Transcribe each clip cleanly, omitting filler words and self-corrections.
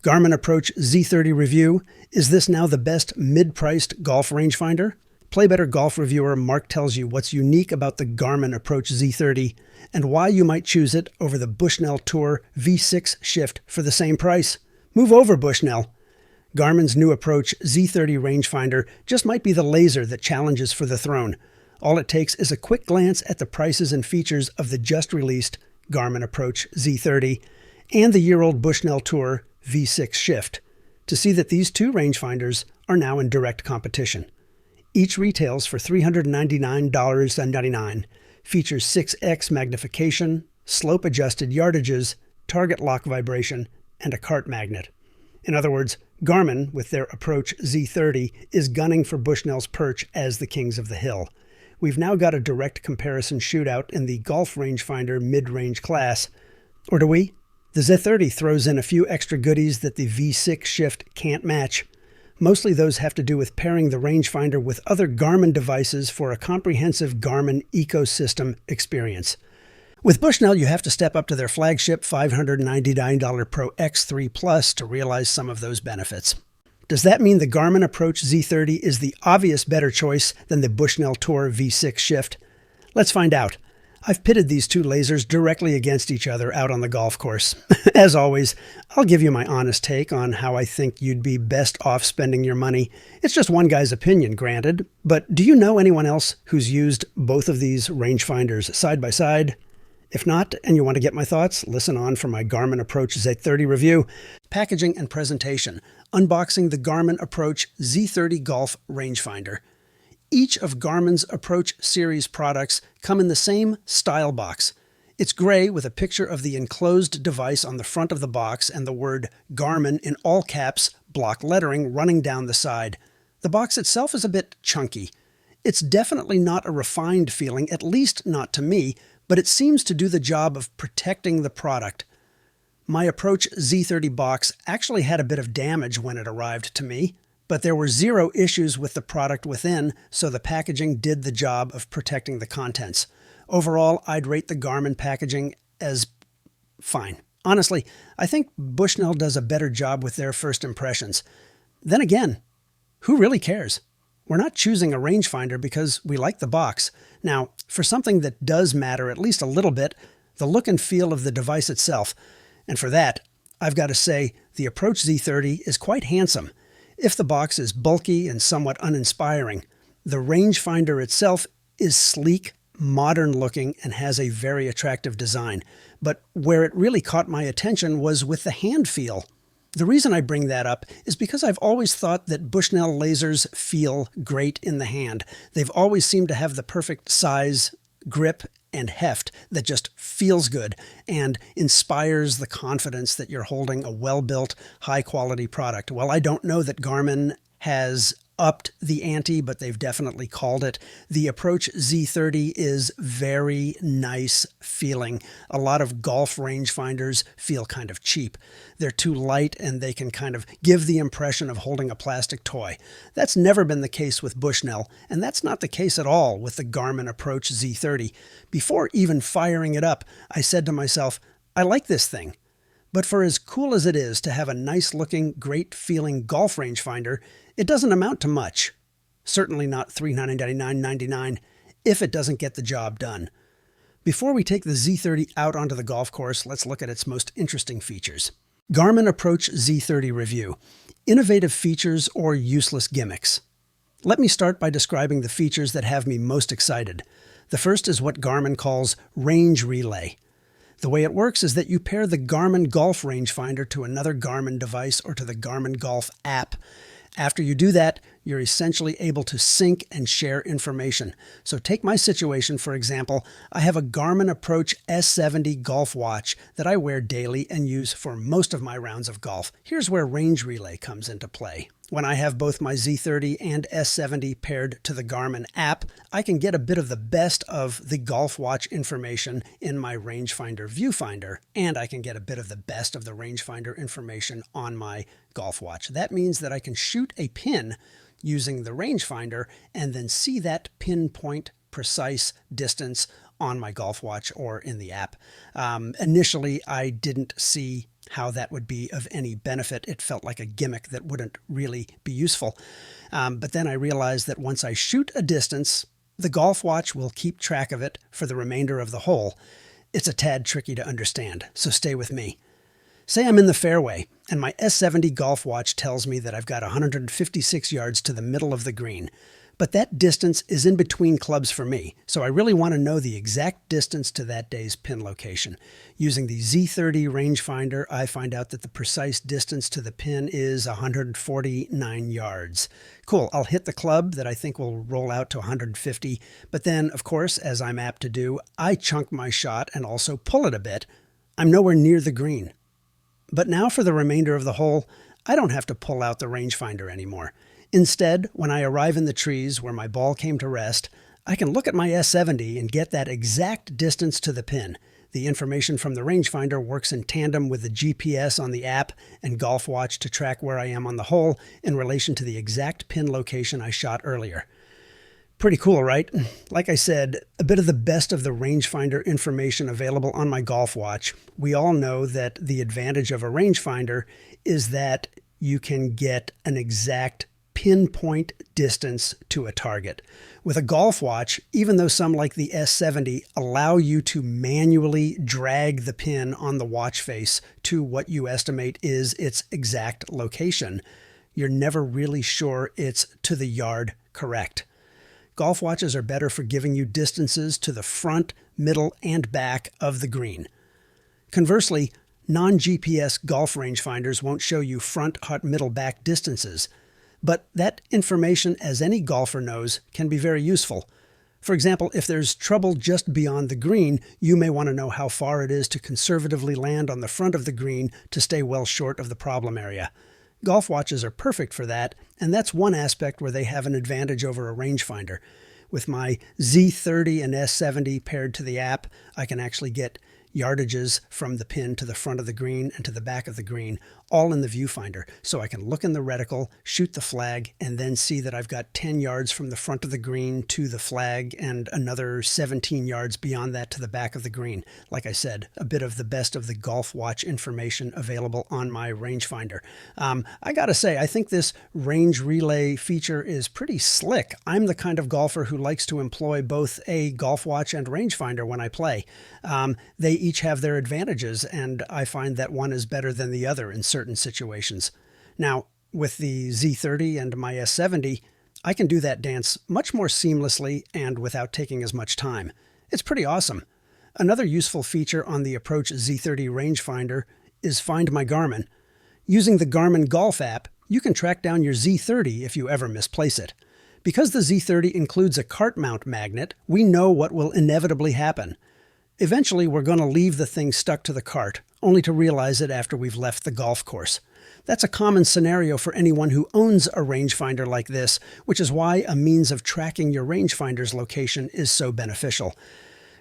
Garmin Approach Z30 review. Is this now the best mid-priced golf rangefinder? PlayBetter golf reviewer Marc tells you what's unique about the Garmin Approach Z30 and why you might choose it over the Bushnell Tour V6 Shift for the same price. Move over, Bushnell. Garmin's new Approach Z30 rangefinder just might be the laser that challenges for the throne. All it takes is a quick glance at the prices and features of the just-released Garmin Approach Z30 and the year-old Bushnell Tour V6 Shift to see that these two rangefinders are now in direct competition. Each retails for $399.99, features 6x magnification, slope-adjusted yardages, target lock vibration, and a cart magnet. In other words, Garmin, with their Approach Z30, is gunning for Bushnell's perch as the kings of the hill. We've now got a direct comparison shootout in the golf rangefinder mid-range class. Or do we? The Z30 throws in a few extra goodies that the V6 Shift can't match. Mostly those have to do with pairing the rangefinder with other Garmin devices for a comprehensive Garmin ecosystem experience. With Bushnell, you have to step up to their flagship $599 Pro X3 Plus to realize some of those benefits. Does that mean the Garmin Approach Z30 is the obvious better choice than the Bushnell Tour V6 Shift? Let's find out. I've pitted these two lasers directly against each other out on the golf course. As always, I'll give you my honest take on how I think you'd be best off spending your money. It's just one guy's opinion, granted, but do you know anyone else who's used both of these rangefinders side by side? If not, and you want to get my thoughts, listen on for my Garmin Approach Z30 review. Packaging and presentation. Unboxing the Garmin Approach Z30 Golf Rangefinder. Each of Garmin's Approach series products come in the same style box. It's gray with a picture of the enclosed device on the front of the box and the word Garmin in all caps, block lettering running down the side. The box itself is a bit chunky. It's definitely not a refined feeling, at least not to me, but it seems to do the job of protecting the product. My Approach Z30 box actually had a bit of damage when it arrived to me, but there were zero issues with the product within, so the packaging did the job of protecting the contents. Overall, I'd rate the Garmin packaging as fine. Honestly, I think Bushnell does a better job with their first impressions. Then again, who really cares? We're not choosing a rangefinder because we like the box. Now, for something that does matter at least a little bit, the look and feel of the device itself. And for that, I've got to say the Approach Z30 is quite handsome. If the box is bulky and somewhat uninspiring, the rangefinder itself is sleek, modern-looking, and has a very attractive design. But where it really caught my attention was with the hand feel. The reason I bring that up is because I've always thought that Bushnell lasers feel great in the hand. They've always seemed to have the perfect size, grip, and heft that just feels good and inspires the confidence that you're holding a well-built, high-quality product. Well, I don't know that Garmin has upped the ante, but they've definitely called it. The Approach Z30 is very nice feeling. A lot of golf rangefinders feel kind of cheap. They're too light and they can kind of give the impression of holding a plastic toy. That's never been the case with Bushnell, and that's not the case at all with the Garmin Approach Z30. Before even firing it up, I said to myself, I like this thing. But for as cool as it is to have a nice-looking, great-feeling golf rangefinder, it doesn't amount to much. Certainly not $399.99 if it doesn't get the job done. Before we take the Z30 out onto the golf course, let's look at its most interesting features. Garmin Approach Z30 review. Innovative features or useless gimmicks. Let me start by describing the features that have me most excited. The first is what Garmin calls range relay. The way it works is that you pair the Garmin Golf rangefinder to another Garmin device or to the Garmin Golf app. After you do that, you're essentially able to sync and share information. So take my situation, for example. I have a Garmin Approach S70 golf watch that I wear daily and use for most of my rounds of golf. Here's where Range Relay comes into play. When I have both my Z30 and S70 paired to the Garmin app, I can get a bit of the best of the golf watch information in my rangefinder viewfinder, and I can get a bit of the best of the rangefinder information on my golf watch. That means that I can shoot a pin using the rangefinder and then see that pinpoint precise distance on my golf watch or in the app. Initially, I didn't see how that would be of any benefit. It felt like a gimmick that wouldn't really be useful. But then I realized that once I shoot a distance, the golf watch will keep track of it for the remainder of the hole. It's a tad tricky to understand, so stay with me. Say I'm in the fairway, and my S70 golf watch tells me that I've got 156 yards to the middle of the green. But that distance is in between clubs for me, so I really want to know the exact distance to that day's pin location. Using the Z30 rangefinder, I find out that the precise distance to the pin is 149 yards. Cool, I'll hit the club that I think will roll out to 150, but then, of course, as I'm apt to do, I chunk my shot and also pull it a bit. I'm nowhere near the green. But now for the remainder of the hole, I don't have to pull out the rangefinder anymore. Instead, when I arrive in the trees where my ball came to rest, I can look at my S70 and get that exact distance to the pin. The information from the rangefinder works in tandem with the GPS on the app and golf watch to track where I am on the hole in relation to the exact pin location I shot earlier. Pretty cool, right? Like I said, a bit of the best of the rangefinder information available on my golf watch. We all know that the advantage of a rangefinder is that you can get an exact pinpoint distance to a target. With a golf watch, even though some like the S70 allow you to manually drag the pin on the watch face to what you estimate is its exact location, you're never really sure it's to the yard correct. Golf watches are better for giving you distances to the front, middle, and back of the green. Conversely, non-GPS golf rangefinders won't show you front, middle, back distances. But that information, as any golfer knows, can be very useful. For example, if there's trouble just beyond the green, you may want to know how far it is to conservatively land on the front of the green to stay well short of the problem area. Golf watches are perfect for that, and that's one aspect where they have an advantage over a rangefinder. With my Z30 and S70 paired to the app, I can actually get yardages from the pin to the front of the green and to the back of the green, all in the viewfinder. So I can look in the reticle, shoot the flag, and then see that I've got 10 yards from the front of the green to the flag and another 17 yards beyond that to the back of the green. Like I said, a bit of the best of the golf watch information available on my rangefinder. I gotta say, I think this range relay feature is pretty slick. I'm the kind of golfer who likes to employ both a golf watch and rangefinder when I play. They each have their advantages, and I find that one is better than the other in certain situations. Now, with the Z30 and my S70, I can do that dance much more seamlessly and without taking as much time. It's pretty awesome. Another useful feature on the Approach Z30 rangefinder is Find My Garmin. Using the Garmin Golf app, you can track down your Z30 if you ever misplace it. Because the Z30 includes a cart mount magnet, we know what will inevitably happen. Eventually, we're going to leave the thing stuck to the cart, only to realize it after we've left the golf course. That's a common scenario for anyone who owns a rangefinder like this, which is why a means of tracking your rangefinder's location is so beneficial.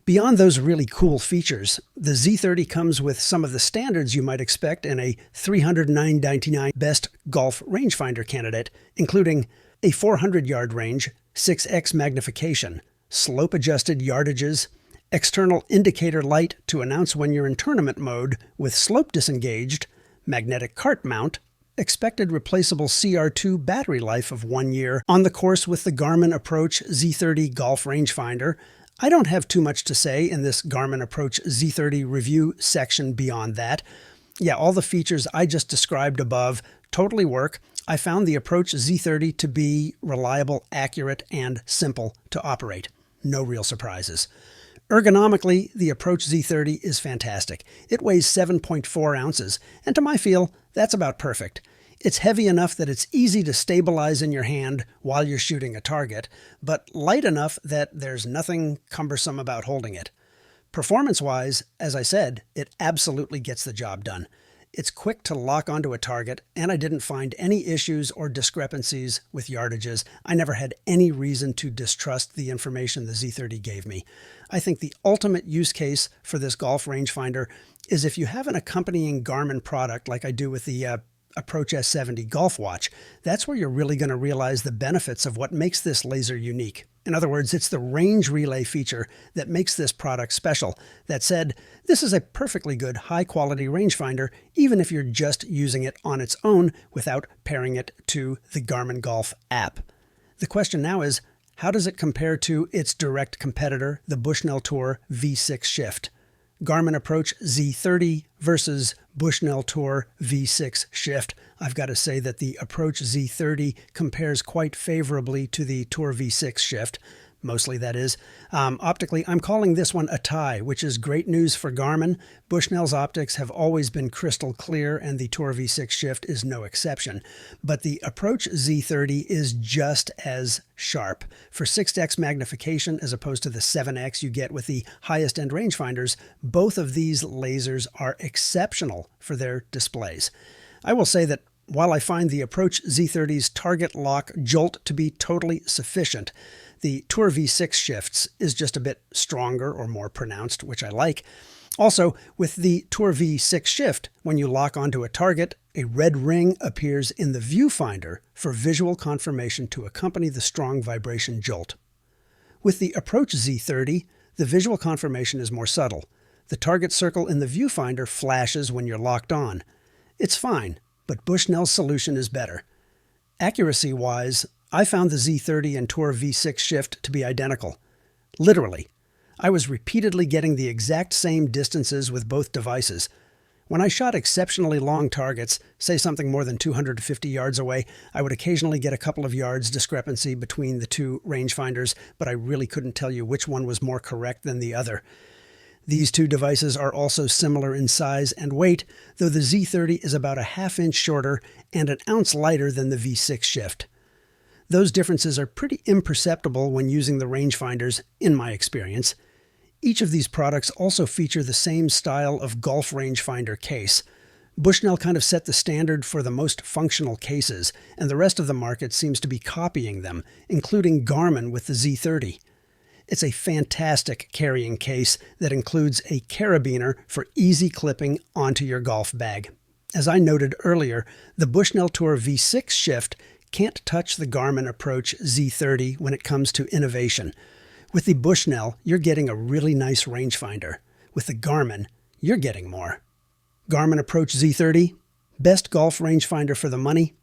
Beyond those really cool features, the Z30 comes with some of the standards you might expect in a $309.99 best golf rangefinder candidate, including a 400-yard range, 6x magnification, slope-adjusted yardages, external indicator light to announce when you're in tournament mode with slope disengaged, magnetic cart mount, expected replaceable CR2 battery life of 1 year on the course with the Garmin Approach Z30 golf rangefinder. I don't have too much to say in this Garmin Approach Z30 review section beyond that. Yeah, all the features I just described above totally work. I found the Approach Z30 to be reliable, accurate, and simple to operate. No real surprises. Ergonomically, the Approach Z30 is fantastic. It weighs 7.4 ounces, and to my feel, that's about perfect. It's heavy enough that it's easy to stabilize in your hand while you're shooting a target, but light enough that there's nothing cumbersome about holding it. Performance-wise, as I said, it absolutely gets the job done. It's quick to lock onto a target, and I didn't find any issues or discrepancies with yardages. I never had any reason to distrust the information the Z30 gave me. I think the ultimate use case for this golf rangefinder is if you have an accompanying Garmin product like I do with the Approach S70 golf watch. That's where you're really going to realize the benefits of what makes this laser unique. In other words, it's the range relay feature that makes this product special. That said, this is a perfectly good high-quality rangefinder, even if you're just using it on its own without pairing it to the Garmin Golf app. The question now is, how does it compare to its direct competitor, the Bushnell Tour V6 Shift? Garmin Approach Z30 versus Bushnell Tour V6 Shift. I've got to say that the Approach Z30 compares quite favorably to the Tour V6 Shift. Mostly, that is. Optically, I'm calling this one a tie, which is great news for Garmin. Bushnell's optics have always been crystal clear, and the Tour V6 Shift is no exception. But the Approach Z30 is just as sharp. For 6x magnification, as opposed to the 7x you get with the highest-end rangefinders, both of these lasers are exceptional for their displays. I will say that while I find the Approach Z30's target lock jolt to be totally sufficient, the Tour V6 Shifts is just a bit stronger or more pronounced, which I like. Also, with the Tour V6 Shift, when you lock onto a target, a red ring appears in the viewfinder for visual confirmation to accompany the strong vibration jolt. With the Approach Z30, the visual confirmation is more subtle. The target circle in the viewfinder flashes when you're locked on. It's fine, but Bushnell's solution is better. Accuracy-wise, I found the Z30 and Tour V6 Shift to be identical. Literally. I was repeatedly getting the exact same distances with both devices. When I shot exceptionally long targets, say something more than 250 yards away, I would occasionally get a couple of yards discrepancy between the two rangefinders, but I really couldn't tell you which one was more correct than the other. These two devices are also similar in size and weight, though the Z30 is about a half-inch shorter and an ounce lighter than the V6 Shift. Those differences are pretty imperceptible when using the rangefinders, in my experience. Each of these products also feature the same style of golf rangefinder case. Bushnell kind of set the standard for the most functional cases, and the rest of the market seems to be copying them, including Garmin with the Z30. It's a fantastic carrying case that includes a carabiner for easy clipping onto your golf bag. As I noted earlier, the Bushnell Tour V6 Shift can't touch the Garmin Approach Z30 when it comes to innovation. With the Bushnell, you're getting a really nice rangefinder. With the Garmin, you're getting more. Garmin Approach Z30, best golf rangefinder for the money.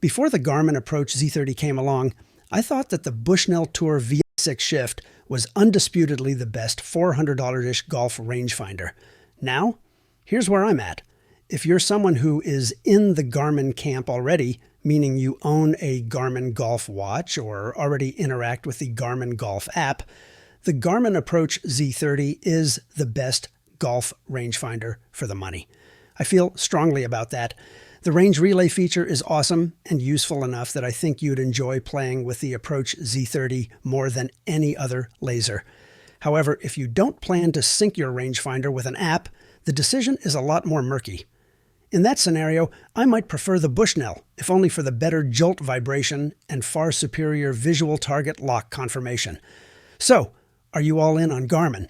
Before the Garmin Approach Z30 came along, I thought that the Bushnell Tour V6 Shift was undisputedly the best $400-ish golf rangefinder. Now, here's where I'm at. If you're someone who is in the Garmin camp already, meaning you own a Garmin Golf watch or already interact with the Garmin Golf app, the Garmin Approach Z30 is the best golf rangefinder for the money. I feel strongly about that. The range relay feature is awesome and useful enough that I think you'd enjoy playing with the Approach Z30 more than any other laser. However, if you don't plan to sync your rangefinder with an app, the decision is a lot more murky. In that scenario, I might prefer the Bushnell, if only for the better jolt vibration and far superior visual target lock confirmation. So, are you all in on Garmin?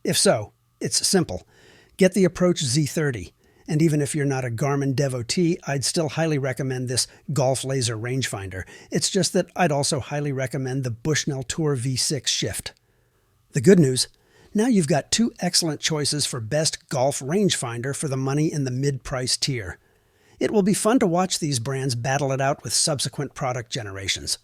If so, it's simple. Get the Approach Z30. And even if you're not a Garmin devotee, I'd still highly recommend this golf laser rangefinder. It's just that I'd also highly recommend the Bushnell Tour V6 Shift. The good news, now you've got two excellent choices for best golf rangefinder for the money in the mid-price tier. It will be fun to watch these brands battle it out with subsequent product generations.